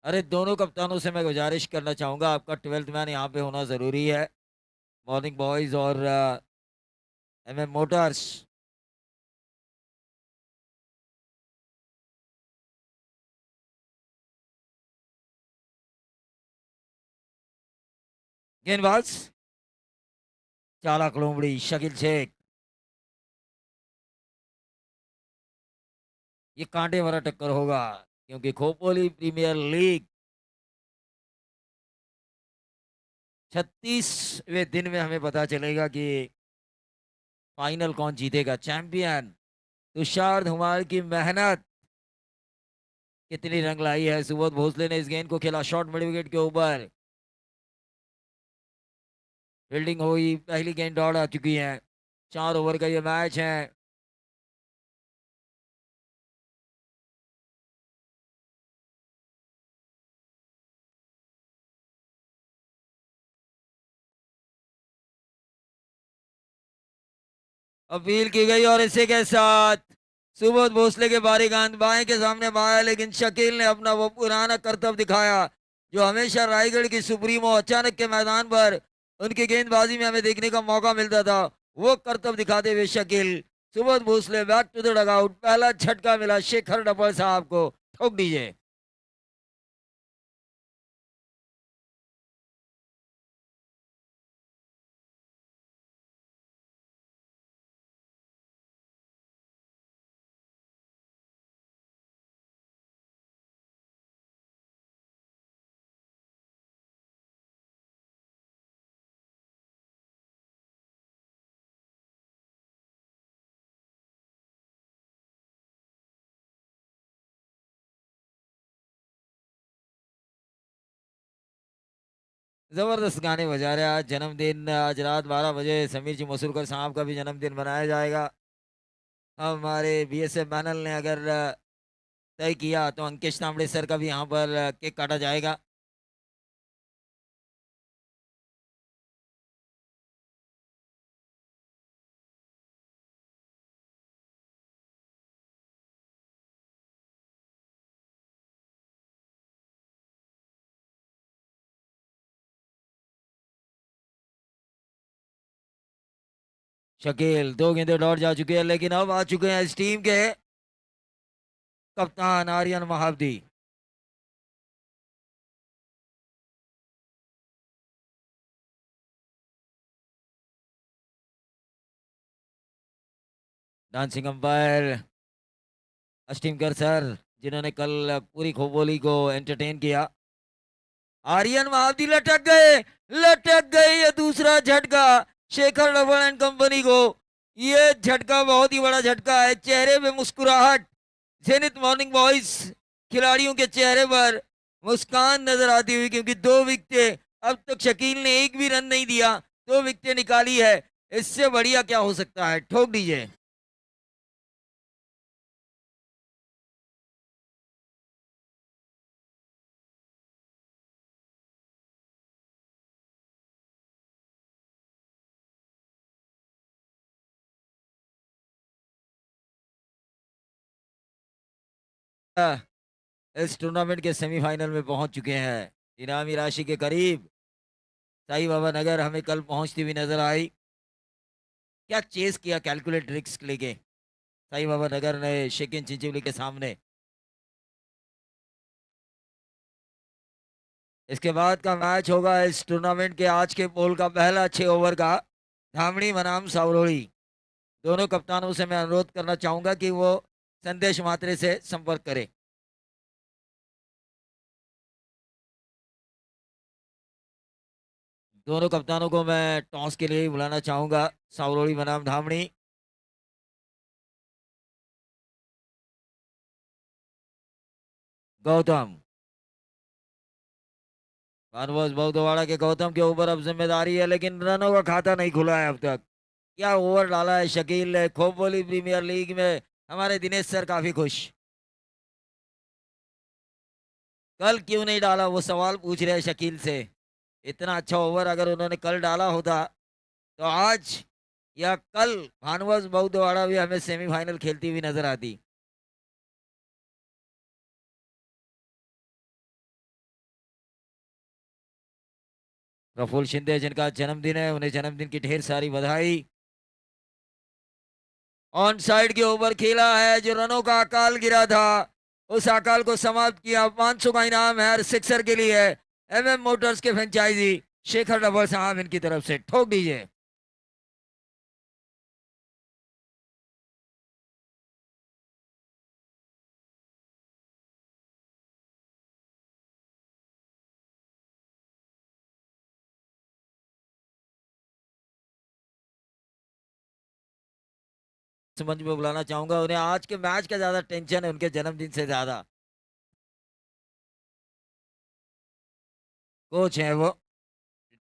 अरे दोनों कप्तानों से मैं गुजारिश करना चाहूंगा, आपका 12th मैन यहाँ पे होना जरूरी है। मॉर्निंग बॉयज और एमएम मोटर्स। गेंदबाज चालाक लोमड़ी शकील शेख। ये कांटे भरा टक्कर होगा, क्योंकि खोपोली प्रीमियर लीग 36वें दिन में हमें पता चलेगा कि फाइनल कौन जीतेगा। चैंपियन तुषार धुमाल की मेहनत कितनी रंग लाई है। सुबोध भोसले ने इस गेंद को खेला शॉर्ट मिड विकेट के ऊपर। फील्डिंग हुई, पहली गेंद दौड़ आ चुकी है। 4 ओवर का ये मैच है। अपील की गई और इसी के साथ सुबोध भोसले के बारी गेंद बाएं के सामने मारा, लेकिन शकील ने अपना वो पुराना करतब दिखाया जो हमेशा रायगढ़ की सुप्रीमो अचानक के मैदान पर उनकी गेंदबाजी में हमें देखने का मौका मिलता था। वो करतब दिखाते हुए Shakeel, Subodh Bhosle back to the dugout. पहला झटका मिला शेखर डबल साहब को। ठोक दीजिए। जबरदस्त गाने बजा रहे हैं। आज जन्मदिन, आज रात 12 बजे समीर जी मसूरकर साहब का भी जन्मदिन मनाया जाएगा। हमारे बीएसएफ पैनल ने अगर तय किया तो अंकित तांबड़े सर का भी यहाँ पर केक काटा जाएगा। शकील 2 गेंदें दौड़ जा चुके हैं, लेकिन अब आ चुके हैं इस टीम के कप्तान आर्यन महाबदी। डांसिंग अंपायर अस्टिमकर सर, जिन्होंने कल पूरी खोबोली को एंटरटेन किया। आर्यन महाबदी लटक गए ये दूसरा झटका शेखर रबड़ एंड कंपनी को। ये झटका बहुत ही बड़ा झटका है। चेहरे पे मुस्कुराहट, जेनिथ मॉर्निंग बॉयज खिलाड़ियों के चेहरे पर मुस्कान नजर आती हुई, क्योंकि 2 विकेटें अब तक शकील ने एक भी रन नहीं दिया। 2 विकेटें निकाली है। इससे बढ़िया क्या हो सकता है। ठोक दीजिए। इस टूर्नामेंट के सेमीफाइनल में पहुंच चुके हैं। इनामी राशि के करीब साई बाबा नगर हमें कल पहुंचती हुई नजर आई। क्या चेस किया कैलकुलेट रिस्क लेके साई बाबा नगर ने शेकिन चिंचोली के सामने। इसके बाद का मैच होगा इस टूर्नामेंट के आज के पोल का पहला 6 ओवर का धामड़ी बनाम सावरोड़ी। दोनों कप्तानों से मैं अनुरोध करना चाहूंगा कि वो संदेश मात्रे से संपर्क करें। दोनों कप्तानों को मैं टॉस के लिए ही बुलाना चाहूंगा। सावरोड़ी बनाम धामड़ी। गौतम भानुवंश बहुदवाड़ा के गौतम के ऊपर अब जिम्मेदारी है, लेकिन रनों का खाता नहीं खुला है अब तक। क्या ओवर डाला है शकील ने। खोपोली प्रीमियर लीग में हमारे दिनेश सर काफी खुश। कल क्यों नहीं डाला, वो सवाल पूछ रहे हैं शकील से। इतना अच्छा ओवर अगर उन्होंने कल डाला होता तो आज या कल भानुवंश बहुदवाड़ा भी हमें सेमीफाइनल खेलती हुई नजर आती। प्रफुल्ल शिंदे जिनका जन्मदिन है, उन्हें जन्मदिन की ढेर सारी बधाई। ऑन साइड के ओवर खेला है, जो रनों का अकाल गिरा था उस अकाल को समाप्त किया। 500 का इनाम है हर सिक्सर के लिए। एमएम मोटर्स के फ्रेंचाइजी शेखर डबल साहब इनकी तरफ से ठोक दीजिए। मंच में बुलाना चाहूंगा, उन्हें आज के मैच का ज्यादा टेंशन है उनके जन्मदिन से ज्यादा। कोच है वो,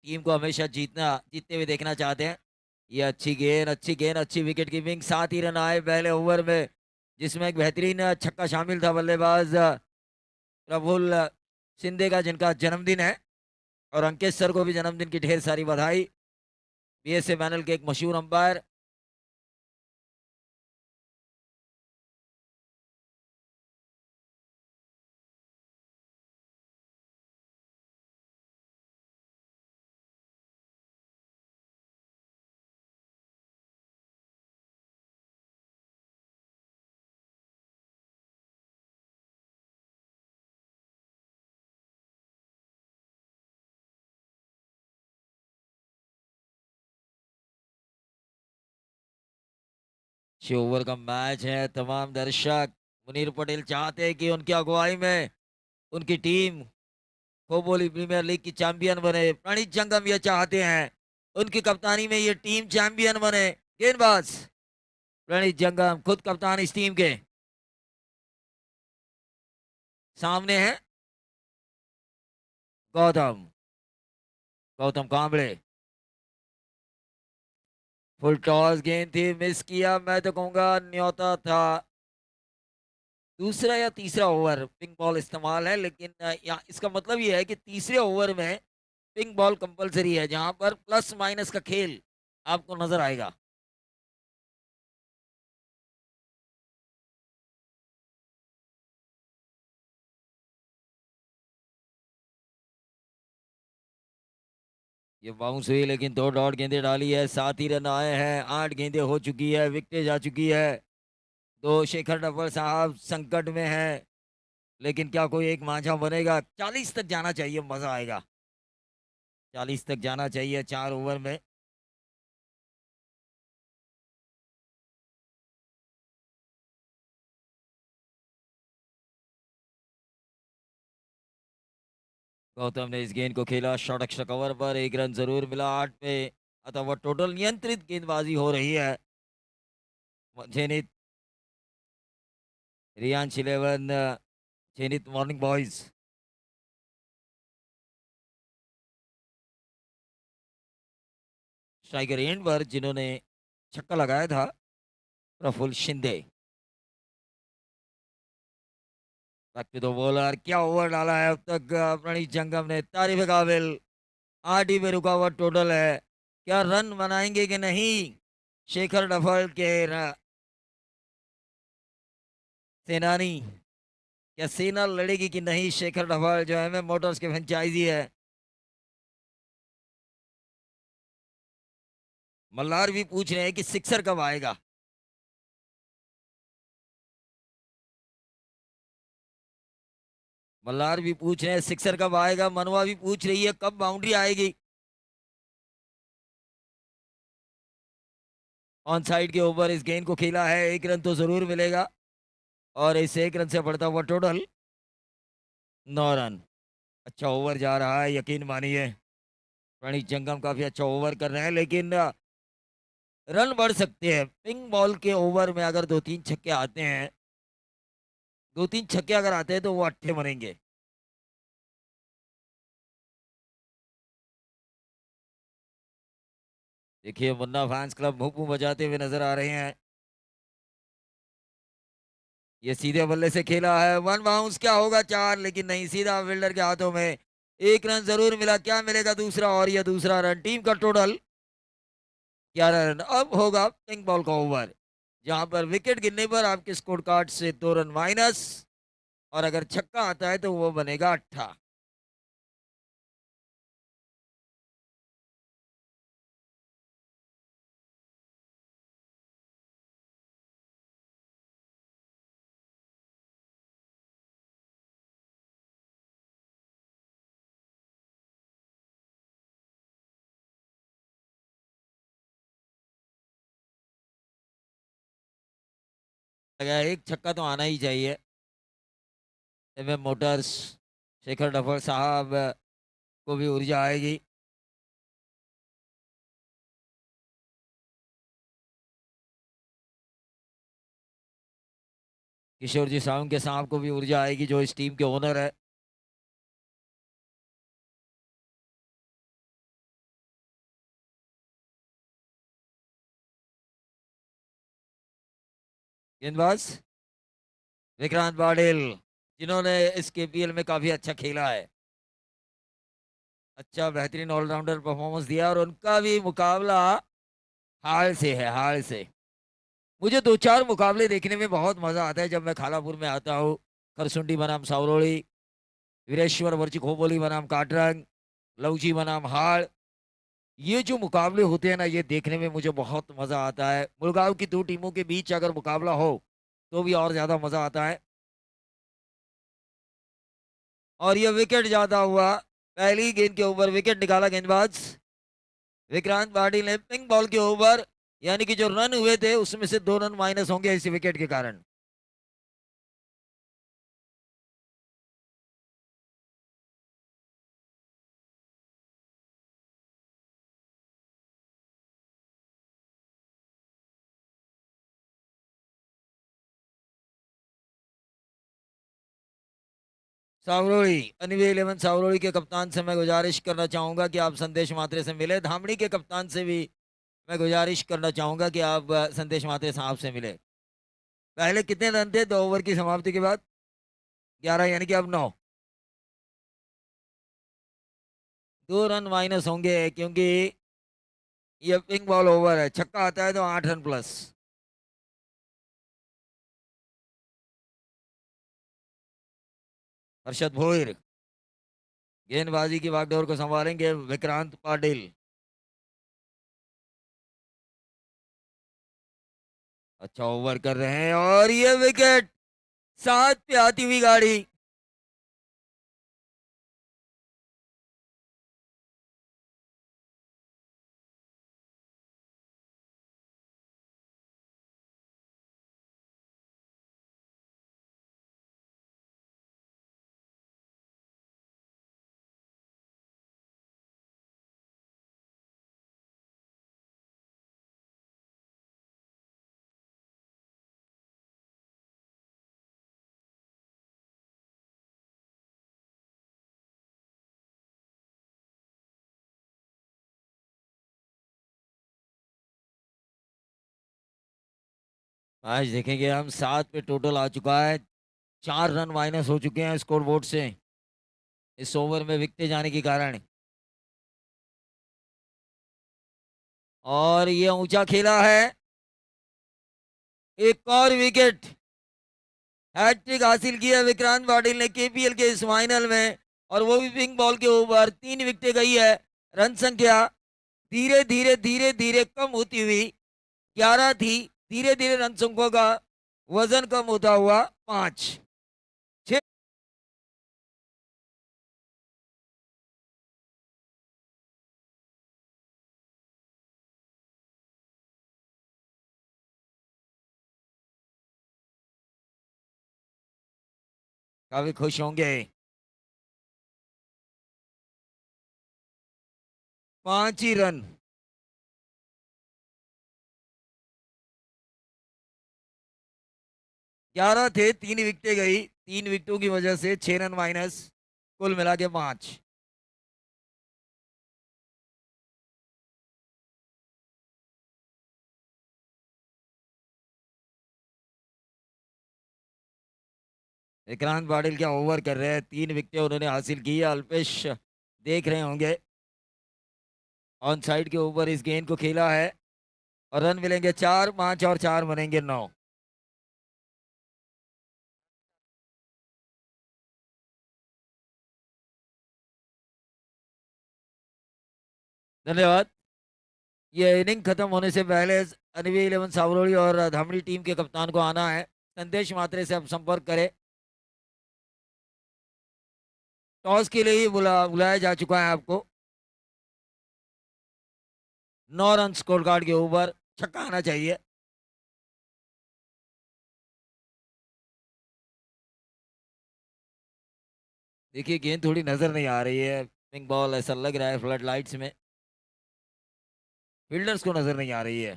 टीम को हमेशा जीतते हुए देखना चाहते हैं। ये अच्छी गेंद, अच्छी गेंद, अच्छी विकेट कीपिंग। 7 ही रन आए पहले ओवर में, जिसमें एक बेहतरीन छक्का शामिल था बल्लेबाज प्रफुल्ल शिंदे का, जिनका जन्मदिन है। और अंकित सर को भी जन्मदिन की ढेर सारी बधाई। बीएसए पैनल के एक मशहूर अंपायर। छह ओवर का मैच है। तमाम दर्शक मुनीर पटेल चाहते हैं कि उनकी अगुवाई में उनकी टीम खोबोली प्रीमियर लीग की चैंपियन बने। प्रणीत जंगम ये चाहते हैं उनकी कप्तानी में ये टीम चैंपियन बने। गेंदबाज प्रणीत जंगम खुद कप्तान इस टीम के। सामने है गौतम, गौतम कांबळे। फुल टॉस गेंद थी, मिस किया। मैं तो कहूंगा न्योता था। दूसरा या तीसरा ओवर पिंक बॉल इस्तेमाल है, लेकिन इसका मतलब ये है कि तीसरे ओवर में पिंक बॉल कंपलसरी है, जहां पर प्लस माइनस का खेल आपको नजर आएगा। ये बाउंस हुई, लेकिन 2 डॉट गेंदे डाली है। 7 ही रन आए हैं, 8 गेंदे हो चुकी है, विकेट जा चुकी है। तो शेखर डफर साहब संकट में है, लेकिन क्या कोई एक मांझा बनेगा? 40 तक जाना चाहिए, मजा आएगा। 40 तक जाना चाहिए 4 ओवर में। गौतम ने इस गेंद को खेला शॉर्ट एक्स्ट्रा कवर पर। 1 रन जरूर मिला 8 पे। अतः वह टोटल नियंत्रित गेंदबाजी हो रही है। जेनित रियांश 11, जेनित मॉर्निंग बॉयज। स्ट्राइकर एंड पर जिन्होंने छक्का लगाया था Praful Shinde. Back to the bowler, क्या ओवर डाला है अब तक प्रणीत जंगम ने, तारीफ काबिल। 8 ही पे रुका हुआ टोटल है। क्या रन बनाएंगे कि नहीं शेखर डफल के सेनानी? क्या सेना लड़ेगी कि नहीं? शेखर डफल जो एमएम मोटर्स के फ्रेंचाइजी है। मल्हार भी पूछ रहे हैं कि सिक्सर कब आएगा। मल्हार भी पूछ रहे हैं सिक्सर कब आएगा। मनवा भी पूछ रही है कब बाउंड्री आएगी। ऑन साइड के ऊपर इस गेंद को खेला है, 1 रन तो जरूर मिलेगा। और इस 1 रन से बढ़ता हुआ टोटल 9 रन। अच्छा ओवर जा रहा है, यकीन मानिए। प्रणीत जंगम काफी अच्छा ओवर कर रहे हैं, लेकिन रन बढ़ सकते हैं। पिंक बॉल के ओवर में अगर 2-3 छक्के आते हैं, 2-3 छक्के अगर आते हैं, तो वो अट्ठे बनेंगे। देखिए मुन्ना फैंस क्लब मुंह मुंह बजाते हुए नजर आ रहे हैं। ये सीधे बल्ले से खेला है, वन बाउंस। क्या होगा? 4, लेकिन नहीं, सीधा फील्डर के हाथों में। 1 रन जरूर मिला। क्या मिलेगा दूसरा? और ये दूसरा रन। टीम का टोटल 11 रन। अब होगा पिंक बॉल का ओवर, जहां पर विकेट गिरने पर आपके स्कोर कार्ड से 2 रन माइनस। और अगर छक्का आता है तो वो बनेगा 8। लगा एक छक्का तो आना ही चाहिए। एमएम मोटर्स शेखर डफर साहब को भी ऊर्जा आएगी। किशोर जी साहब के साहब को भी ऊर्जा आएगी जो इस टीम के ओनर है। गेंदबाज विक्रांत पाटिल जिन्होंने इस केपीएल में काफी अच्छा खेला है, अच्छा बेहतरीन ऑलराउंडर परफॉर्मेंस दिया और उनका भी मुकाबला हाल से है, हाल से। मुझे दो चार मुकाबले देखने में बहुत मजा आता है जब मैं खालापुर में आता हूँ। खरसुंडी बनाम सावरोली, वीरेश्वर वर्ची खोबोली बनाम काटरंग, लौची बनाम हाड़। ये जो मुकाबले होते हैं ना, ये देखने में मुझे बहुत मजा आता है। मुलगांव की दो टीमों के बीच अगर मुकाबला हो तो भी और ज्यादा मजा आता है। और ये विकेट जाता हुआ, पहली गेंद के ऊपर विकेट निकाला गेंदबाज विक्रांत पाटिल ने पिंक बॉल के ऊपर, यानी कि जो रन हुए थे उसमें से 2 रन माइनस होंगे इस विकेट के कारण। सावरोली अनिवे 11 सावरोली के कप्तान से मैं गुजारिश करना चाहूंगा कि आप संदेश मात्रे से मिले। धामड़ी के कप्तान से भी मैं गुजारिश करना चाहूंगा कि आप संदेश मात्रे साहब से मिले। पहले कितने रन थे 2 ओवर की समाप्ति के बाद? 11, यानी कि अब 9। 2 रन माइनस होंगे क्योंकि ये पिंक बॉल ओवर है। छक्का आता है तो 8 रन प्लस। हर्षद भोईर गेंदबाजी की बागडोर को संभालेंगे विक्रांत पाटिल। अच्छा ओवर कर रहे हैं और ये विकेट, साथ पे आती हुई गाड़ी। आज देखेंगे हम 7 पे टोटल आ चुका है। 4 रन माइनस हो चुके हैं स्कोर बोर्ड से इस ओवर में विकते जाने के कारण। और ये ऊंचा खेला है, एक और विकेट। हैट्रिक हासिल किया विक्रांत पाटिल ने केपीएल के इस फाइनल में, और वो भी पिंक बॉल के ऊपर। 3 विकेटें गई है। रन संख्या धीरे धीरे धीरे धीरे कम होती हुई 11 थी, धीरे धीरे रन संख्या का वजन कम होता हुआ 5। काफी खुश होंगे। 5 ही रन। 11 थे, 3 विकेटें गई। 3 विकेटों की वजह से 6 रन माइनस, कुल मिला के 5। विक्रांत पाटिल क्या ओवर कर रहे हैं, 3 विकेटें उन्होंने हासिल की है। अल्पेश देख रहे होंगे, ऑन साइड के ऊपर इस गेंद को खेला है और रन मिलेंगे 4, 5 और 4 बनेंगे 9। धन्यवाद। ये इनिंग खत्म होने से पहले अनवी 11 सावरोली और धामड़ी टीम के कप्तान को आना है। संदेश मात्रे से आप संपर्क करें। टॉस के लिए ही बुलाया जा चुका है आपको। 9 रन स्कोर कार्ड के ऊपर, छक्का आना चाहिए। देखिए गेंद थोड़ी नजर नहीं आ रही है, पिंक बॉल ऐसा लग रहा है फ्लड लाइट्स में, फील्डर्स को नजर नहीं आ रही है।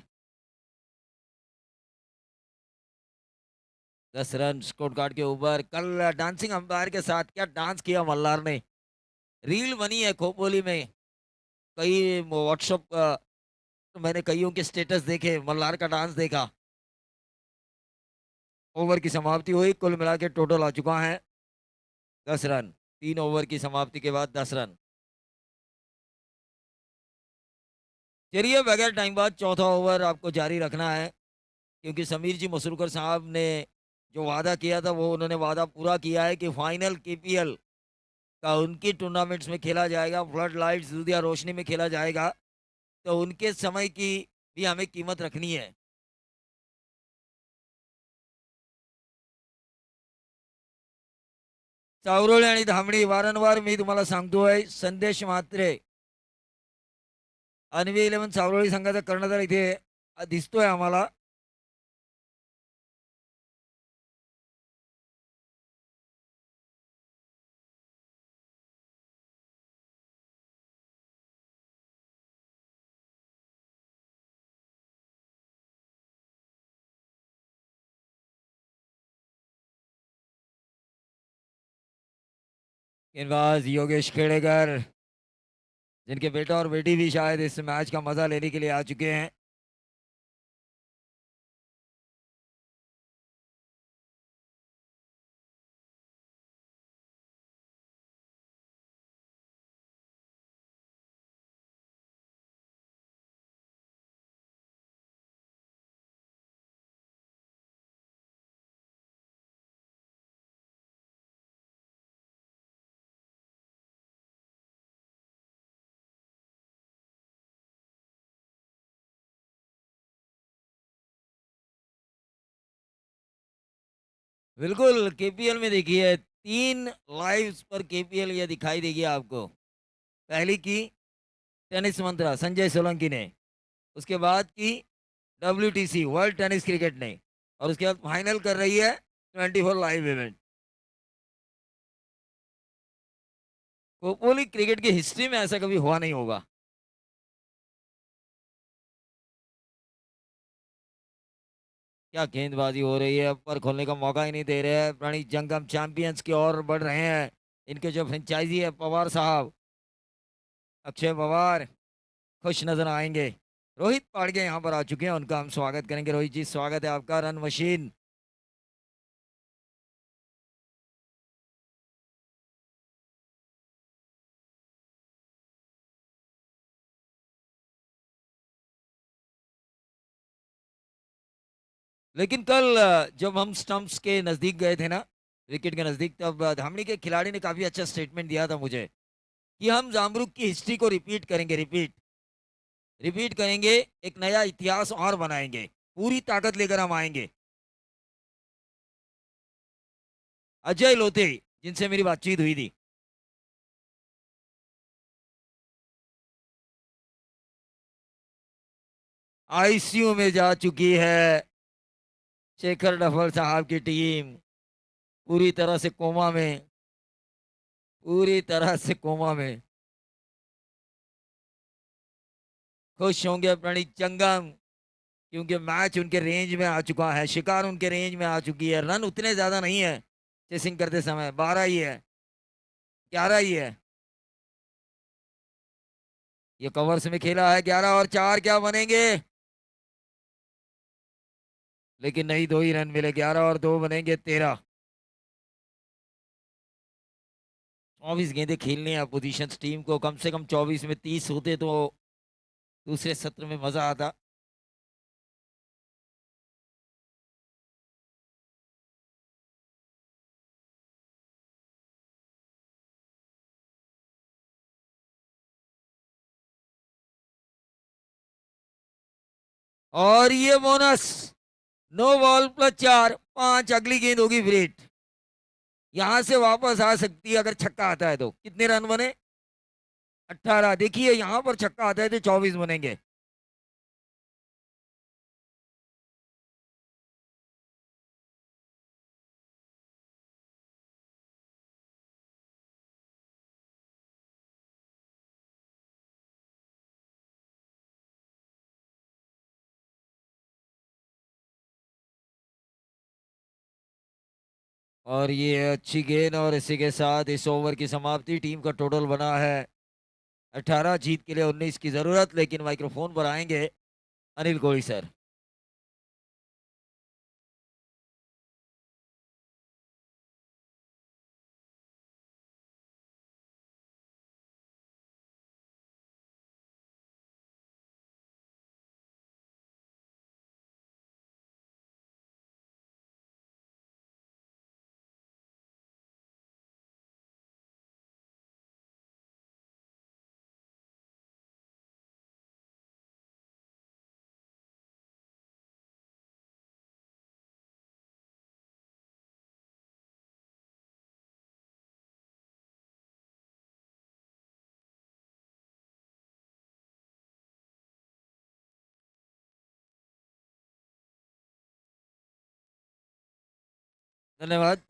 10 रन स्कोर कार्ड के ऊपर। कल डांसिंग अंपायर के साथ क्या डांस किया मल्हार ने, रील बनी है खोपोली में। कई व्हाट्सएप मैंने कईयों के स्टेटस देखे, मल्हार का डांस देखा। ओवर की समाप्ति हुई, कुल मिला के टोटल आ चुका है 10 रन, 3 ओवर की समाप्ति के बाद 10 रन। चलिए बगैर टाइम बाद चौथा ओवर आपको जारी रखना है, क्योंकि समीर जी मसरूकर साहब ने जो वादा किया था वो उन्होंने वादा पूरा किया है कि फाइनल केपीएल का उनकी टूर्नामेंट्स में खेला जाएगा, फ्लड लाइट्स दूधिया रोशनी में खेला जाएगा। तो उनके समय की भी हमें कीमत रखनी है। चावरोळे आणि धामणी वारंवार मी तुम्हाला सांगतोय, संदेश म्हात्रे अन्वी 11 सावरोळी संघाचा कर्णधार इथे दिसतोय आम्हाला. गेंदबाज योगेश खेड़ेकर, जिनके बेटा और बेटी भी शायद इस मैच का मजा लेने के लिए आ चुके हैं. बिल्कुल केपीएल में देखिए 3 लाइव्स पर केपीएल ये दिखाई देगी आपको. पहली की टेनिस मंत्रा संजय सोलंकी ने, उसके बाद की डब्ल्यूटीसी वर्ल्ड टेनिस क्रिकेट ने, और उसके बाद फाइनल कर रही है 24 लाइव इवेंट. कोपोली क्रिकेट की हिस्ट्री में ऐसा कभी हुआ नहीं होगा. क्या गेंदबाजी हो रही है, पर खोलने का मौका ही नहीं दे रहे हैं. प्रणीत जंगम चैंपियंस की ओर बढ़ रहे हैं. इनके जो फ्रेंचाइजी है पवार साहब, अक्षय पवार खुश नजर आएंगे. रोहित पाड़गे यहाँ पर आ चुके हैं, उनका हम स्वागत करेंगे. रोहित जी स्वागत है आपका. Run machine. लेकिन कल जब हम स्टंप्स के नजदीक गए थे ना, विकेट के नजदीक, तब धामनी के खिलाड़ी ने काफी अच्छा स्टेटमेंट दिया था मुझे कि हम जामरुक की हिस्ट्री को रिपीट करेंगे. रिपीट रिपीट करेंगे, एक नया इतिहास और बनाएंगे, पूरी ताकत लेकर हम आएंगे. अजय लोथे, जिनसे मेरी बातचीत हुई थी, आईसीयू में जा चुकी है शेखर डफल साहब की टीम. पूरी तरह से कोमा में, पूरी तरह से कोमा में. खुश होंगे प्रणीत जंगम, क्योंकि मैच उनके रेंज में आ चुका है, शिकार उनके रेंज में आ चुकी है. रन उतने ज्यादा नहीं है चेसिंग करते समय, 12 ही है, 11 ही है. ये कवर्स में खेला है, 11 और 4 क्या बनेंगे, लेकिन नहीं, 2 ही रन मिले. 11 और 2 बनेंगे 13. 24 गेंदें खेलनी है अपोजिशन टीम को, कम से कम 24 में 30 होते तो दूसरे सत्र में मजा आता. और ये बोनस, नो बॉल प्लस 4, 5. अगली गेंद होगी विकेट, यहां से वापस आ सकती है अगर छक्का आता है तो. कितने रन बने, 18. देखिए यहां पर छक्का आता है तो 24 बनेंगे. और ये अच्छी गेंद और इसी के साथ इस ओवर की समाप्ति। टीम का टोटल बना है 18। जीत के लिए 19 की जरूरत, लेकिन माइक्रोफोन पर आएंगे अनिल कोहली सर। धन्यवाद।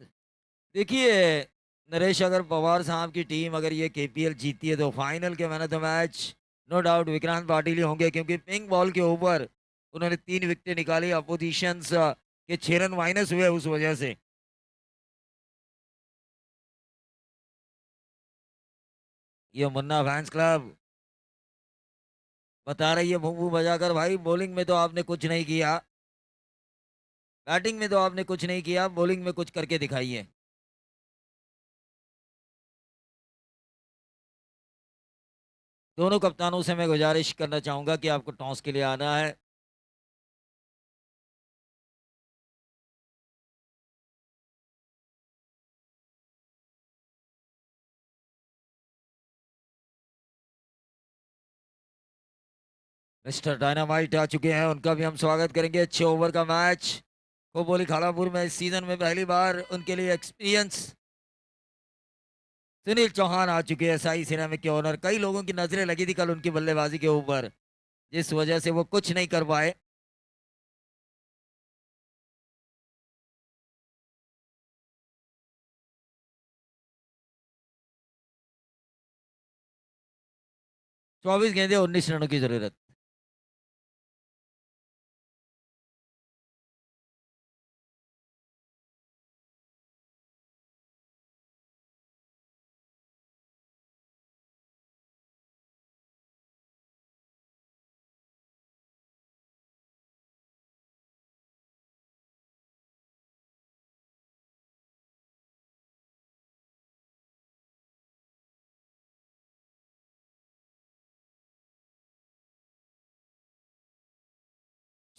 देखिए नरेश, अगर पवार साहब की टीम अगर ये केपीएल जीतती है तो फाइनल के man of the match no doubt Vikrant Patil ही होंगे, क्योंकि पिंक बॉल के ऊपर उन्होंने 3 विकेटें निकाली। अपोजिशंस के 6 रन माइनस हुए उस वजह से। ये मुन्ना फैंस क्लब बता रही है भूं बजाकर, भाई बॉलिंग में तो आपने कुछ नहीं किया, बैटिंग में तो आपने कुछ नहीं किया, बॉलिंग में कुछ करके दिखाइए। दोनों कप्तानों से मैं गुजारिश करना चाहूंगा कि आपको टॉस के लिए आना है। मिस्टर डायनामाइट आ चुके हैं, उनका भी हम स्वागत करेंगे। अच्छे ओवर का मैच खोबोली खालापुर में इस सीजन में पहली बार उनके लिए एक्सपीरियंस। सुनील चौहान आ चुके हैं साई सिनेमिक के ओनर। कई लोगों की नजरें लगी थी कल उनकी बल्लेबाजी के ऊपर, जिस वजह से वो कुछ नहीं कर पाए। 24 गेंदे 19 रनों की जरूरत।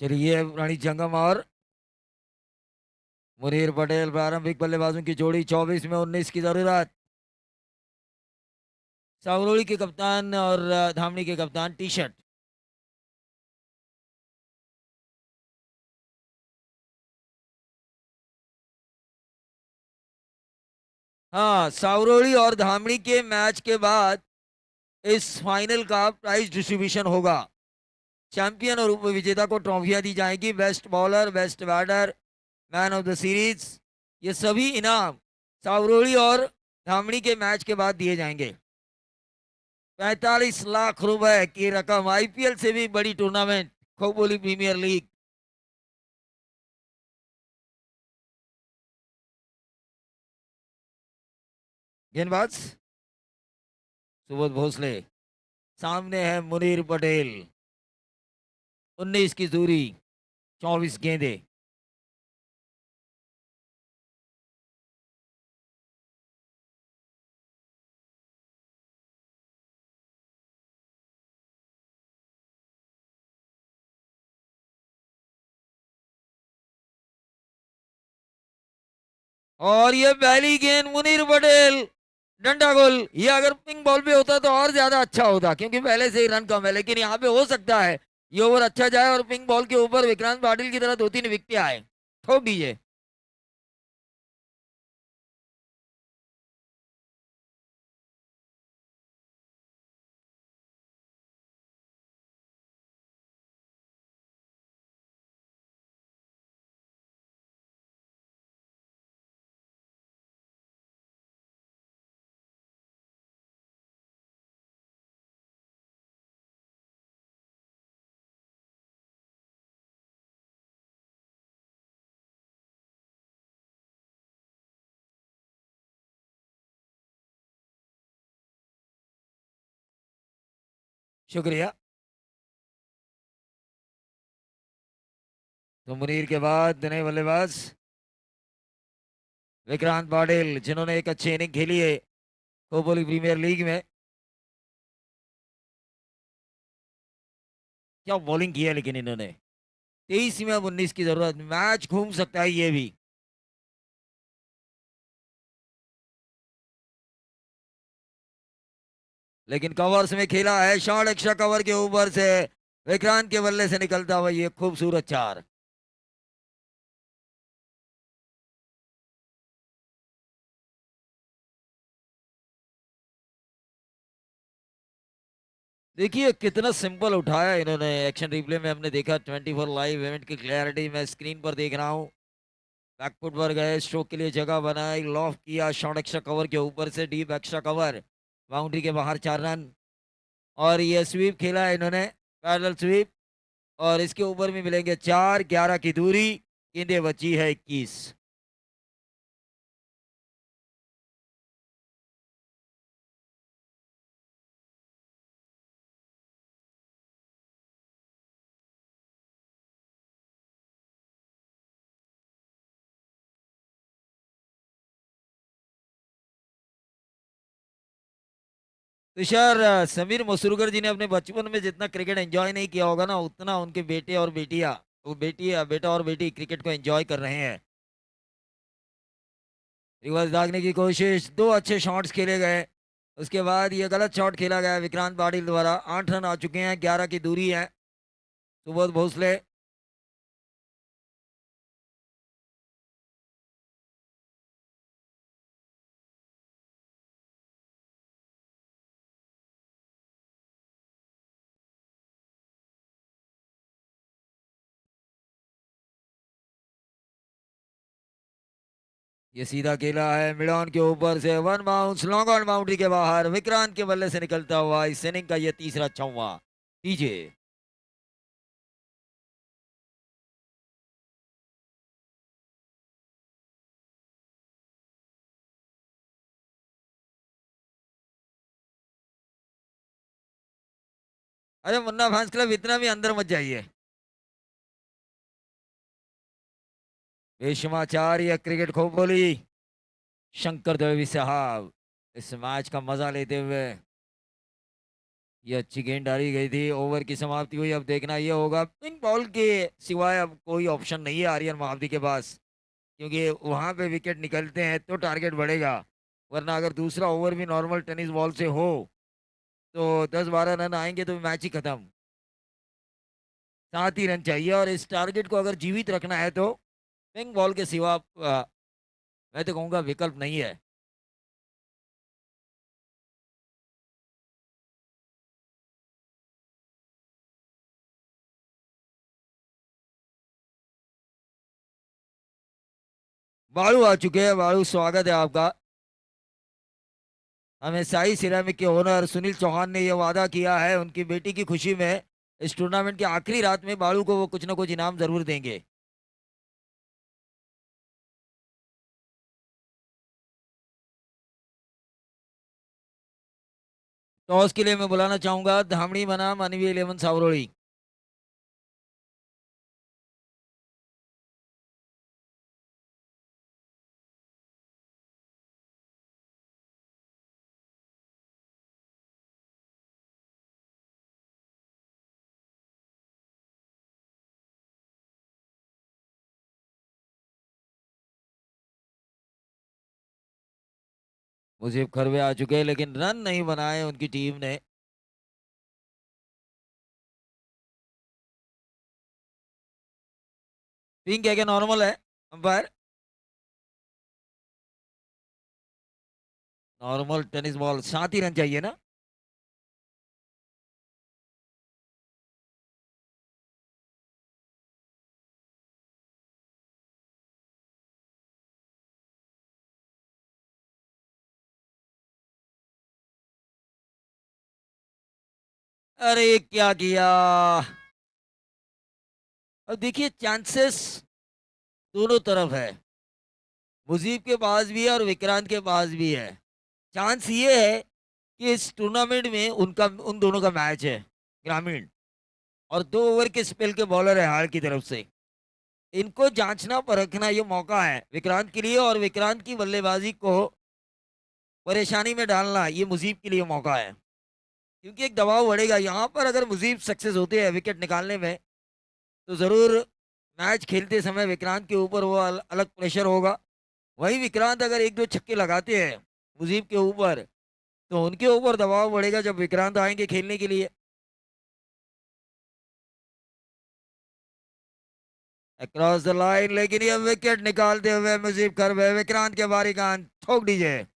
चलिए रानी जंगम और मुनीर पटेल प्रारंभिक बल्लेबाजों की जोड़ी। 24 में 19 की जरूरत। सावरोली के कप्तान और धामनी के कप्तान टी शर्ट। हाँ, सावरोली और धामनी के मैच के बाद इस फाइनल का प्राइज डिस्ट्रीब्यूशन होगा। चैंपियन और उप विजेता को ट्रॉफियां दी जाएंगी। Best bowler, best batter, man of the series, ये सभी इनाम सावरोली और धामनी के मैच के बाद दिए जाएंगे। 45 लाख रुपए की रकम, आईपीएल से भी बड़ी टूर्नामेंट खोखोली प्रीमियर लीग। गेंदबाज सुबोध भोसले, सामने है मुनीर पटेल। 19 की दूरी, 24 गेंदे। और ये पहली गेंद मुनीर पटेल, डंडा गोल। ये अगर पिंक बॉल पे होता तो और ज्यादा अच्छा होता, क्योंकि पहले से ही रन कम है, लेकिन यहाँ पे हो सकता है ये ओवर अच्छा जाए और पिंक बॉल के ऊपर विक्रांत पाटिल की तरह 2-3 विकेट आए। ठोक दीजिए। शुक्रिया। तो मुनीर के बाद नए बल्लेबाज विक्रांत पाटिल, जिन्होंने एक अच्छी इनिंग खेली है खोपोली प्रीमियर लीग में। क्या बॉलिंग की है लेकिन इन्होंने, 23 में अब 19 की जरूरत, मैच घूम सकता है ये भी। लेकिन कवर्स में खेला है, शॉट एक्स्ट्रा कवर के ऊपर से विक्रांत के बल्ले से निकलता हुआ ये खूबसूरत चार। देखिए कितना सिंपल उठाया इन्होंने, एक्शन रिप्ले में हमने देखा, 24 लाइव इवेंट की क्लैरिटी मैं स्क्रीन पर देख रहा हूँ। बैकफुट पर गए, स्ट्रोक के लिए जगह बनाई, लॉफ किया, शॉट एक्स्ट्रा कवर के ऊपर से डीप एक्स्ट्रा कवर, बाउंड्री के बाहर 4 रन। और ये स्वीप खेला है इन्होंने, पैरेलल स्वीप, और इसके ऊपर भी मिलेंगे 4, 11 की दूरी, गेंदे बची है 21। तुषार, समीर मसूरकर जी ने अपने बचपन में जितना क्रिकेट एंजॉय नहीं किया होगा ना, उतना उनके बेटे और बेटियां, वो बेटा और बेटी क्रिकेट को एंजॉय कर रहे हैं। रिवर्स दागने की कोशिश, 2 अच्छे शॉट्स खेले गए, उसके बाद ये गलत शॉट खेला गया विक्रांत पाटिल द्वारा। 8 रन आ चुके हैं, 11 की दूरी है। सुबोध भोसले, ये सीधा खेला है मिड ऑन के ऊपर से, 1 बाउंस, लॉन्ग ऑन बाउंड्री के बाहर, विक्रांत के बल्ले से निकलता हुआ इस इनिंग का ये तीसरा चौवा। डीजे, अरे मुन्ना फैंस क्लब इतना भी अंदर मत जाइए। बेशुमाचार्य क्रिकेट खोपोली, शंकर द्विवेदी साहब इस मैच का मजा लेते हुए, ये अच्छी गेंद डाली गई थी, ओवर की समाप्ति हुई। अब देखना ये होगा, पिंक बॉल के सिवाय अब कोई ऑप्शन नहीं है आर्यन महावती के पास, क्योंकि वहां पे विकेट निकलते हैं तो टारगेट बढ़ेगा, वरना अगर दूसरा ओवर भी नॉर्मल टेनिस बॉल से हो तो 10-12 रन आएंगे तो मैच ही खत्म। 7 ही रन चाहिए, और इस टारगेट को अगर जीवित रखना है तो पिंक बॉल के सिवा मैं तो कहूंगा विकल्प नहीं है। बालू आ चुके हैं, बालू स्वागत है आपका। हमें साई सिरामिक के ओनर सुनील चौहान ने यह वादा किया है, उनकी बेटी की खुशी में इस टूर्नामेंट की आखिरी रात में बालू को वो कुछ ना कुछ इनाम जरूर देंगे। टॉस के लिए मैं बुलाना चाहूंगा धामड़ी बनाम मानवीय 11 सावरोली। मुझे खरवे आ चुके हैं लेकिन रन नहीं बनाए उनकी टीम ने। पिंक है क्या नॉर्मल है अंपायर? नॉर्मल टेनिस बॉल, 7 ही रन चाहिए ना। अरे क्या किया। अब देखिए चांसेस दोनों तरफ है, मुजीब के पास भी है और विक्रांत के पास भी है। चांस ये है कि इस टूर्नामेंट में उनका, उन दोनों का मैच है। ग्रामीण, और 2 ओवर के स्पेल के बॉलर है हाल की तरफ से। इनको जांचना परखना ये मौका है विक्रांत के लिए, और विक्रांत की बल्लेबाजी को परेशानी में डालना ये मुजीब के लिए मौका है, क्योंकि एक दबाव बढ़ेगा यहाँ पर। अगर मुजीब सक्सेस होते हैं विकेट निकालने में, तो ज़रूर मैच खेलते समय विक्रांत के ऊपर वो अलग प्रेशर होगा। वहीं विक्रांत अगर 1-2 छक्के लगाते हैं मुजीब के ऊपर, तो उनके ऊपर दबाव बढ़ेगा जब विक्रांत आएंगे खेलने के लिए। अक्रॉस द लाइन, लेकिन ये विकेट निकालते हुए मुजीब कर्वे, विक्रांत के बारी कान ठोक दीजिए।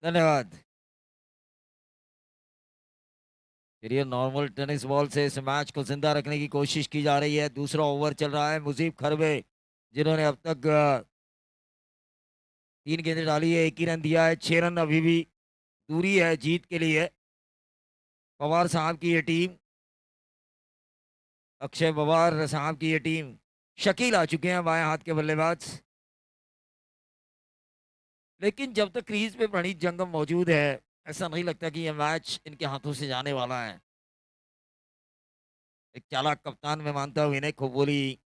धन्यवाद। फिर ये नॉर्मल टेनिस बॉल से इस मैच को जिंदा रखने की कोशिश की जा रही है। दूसरा ओवर चल रहा है। मुजीब खरबे, जिन्होंने अब तक 3 गेंदें डाली है, 1 ही रन दिया है। 6 रन अभी भी दूरी है जीत के लिए। पवार साहब की ये टीम, अक्षय पवार साहब की ये टीम, शकील आ चुके हैं बाएं हाथ के बल्लेबाज। लेकिन जब तक क्रीज पे प्रणीत जंगम मौजूद है, ऐसा नहीं लगता कि यह मैच इनके हाथों से जाने वाला है। एक चालाक कप्तान मैं मानता हूँ विनय खोबोली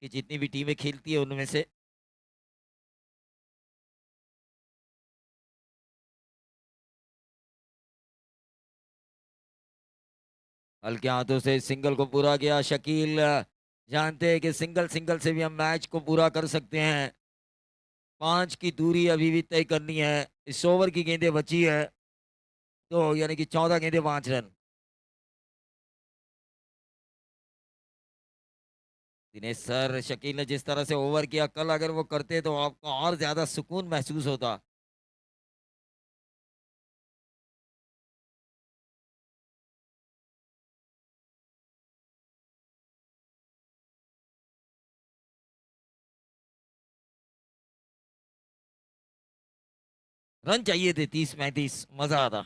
की, जितनी भी टीमें खेलती है उनमें से। हल्के हाथों से सिंगल को पूरा किया शकील। जानते हैं कि सिंगल सिंगल से भी हम मैच को पूरा कर सकते हैं। 5 की दूरी अभी भी तय करनी है। इस ओवर की गेंदें बची है तो यानी कि 14 गेंदें 5 रन। दिनेश सर, शकील ने जिस तरह से ओवर किया कल, अगर वो करते तो आपको और ज्यादा सुकून महसूस होता। रन चाहिए थे 30-35, मजा आता।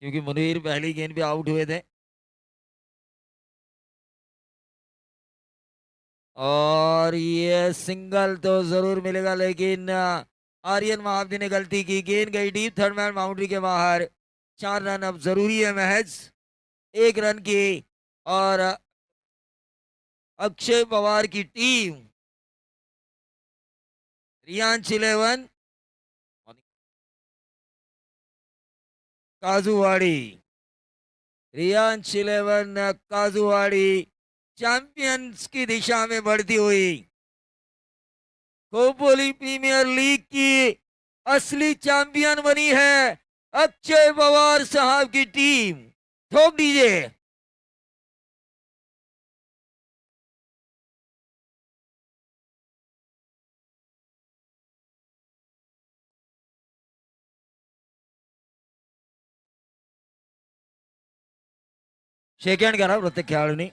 क्योंकि मुनीर पहली गेंद पे आउट हुए थे। और ये सिंगल तो जरूर मिलेगा, लेकिन आर्यन महाब्दी ने गलती की। गेंद गई डीप, थर्ड मैन बाउंड्री के बाहर। 4 रन अब जरूरी है महज 1 रन की। और अक्षय पवार की टीम, रियांश 11, काजुवाड़ी, रियांश 11 काजुवाड़ी चैंपियंस की दिशा में बढ़ती हुई खोपोली प्रीमियर लीग की असली चैंपियन बनी है अक्षय पवार साहब की टीम। ठोक दीजिए। शेक हैंड करा प्रत्येक खेळाडूंनी।